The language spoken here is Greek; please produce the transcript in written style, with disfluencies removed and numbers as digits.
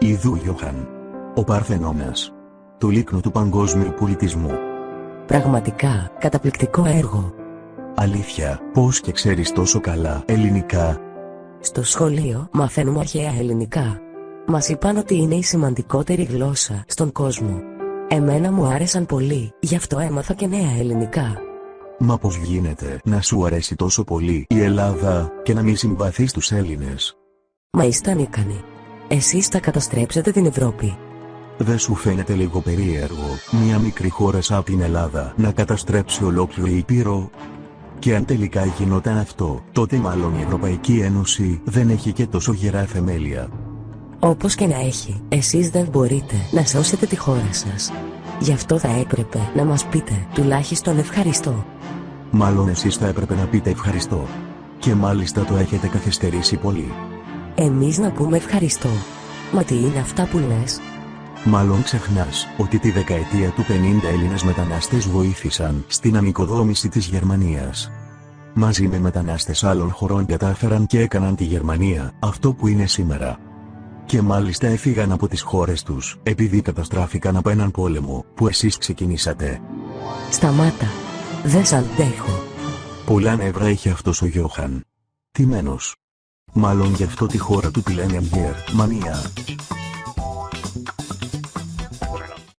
Ιδού Γιώχαν. Ο Παρθενώνας. Το λίκνο του παγκόσμιου πολιτισμού. Πραγματικά, καταπληκτικό έργο. Αλήθεια, πώς και ξέρεις τόσο καλά ελληνικά? Στο σχολείο μαθαίνουμε αρχαία ελληνικά. Μας είπαν ότι είναι η σημαντικότερη γλώσσα στον κόσμο. Εμένα μου άρεσαν πολύ, γι' αυτό έμαθα και νέα ελληνικά. Μα πώς γίνεται να σου αρέσει τόσο πολύ η Ελλάδα και να μην συμπαθείς τους Έλληνες? Μα είστε ανίκανοι. Εσείς θα καταστρέψετε την Ευρώπη. Δεν σου φαίνεται λίγο περίεργο μια μικρή χώρα σαν την Ελλάδα να καταστρέψει ολόκληρη Ήπειρο? Και αν τελικά γινόταν αυτό, τότε μάλλον η Ευρωπαϊκή Ένωση δεν έχει και τόσο γερά θεμέλια. Όπως και να έχει, εσείς δεν μπορείτε να σώσετε τη χώρα σας. Γι' αυτό θα έπρεπε να μας πείτε τουλάχιστον ευχαριστώ. Μάλλον εσείς θα έπρεπε να πείτε ευχαριστώ. Και μάλιστα το έχετε καθυστερήσει πολύ. Εμείς να πούμε ευχαριστώ. Μα τι είναι αυτά που λες? Μάλλον ξεχνάς ότι τη δεκαετία του 50 Έλληνες μετανάστες βοήθησαν στην ανοικοδόμηση της Γερμανίας. Μαζί με μετανάστες άλλων χωρών κατάφεραν και έκαναν τη Γερμανία αυτό που είναι σήμερα. Και μάλιστα έφυγαν από τις χώρες τους επειδή καταστράφηκαν από έναν πόλεμο που εσείς ξεκινήσατε. Σταμάτα. Δεν σ' αντέχω. Πολλά νεύρα έχει αυτός ο Γιώχαν. Τιμένος. Μάλλον γι' αυτό τη χώρα του τη λένε Γερμανία.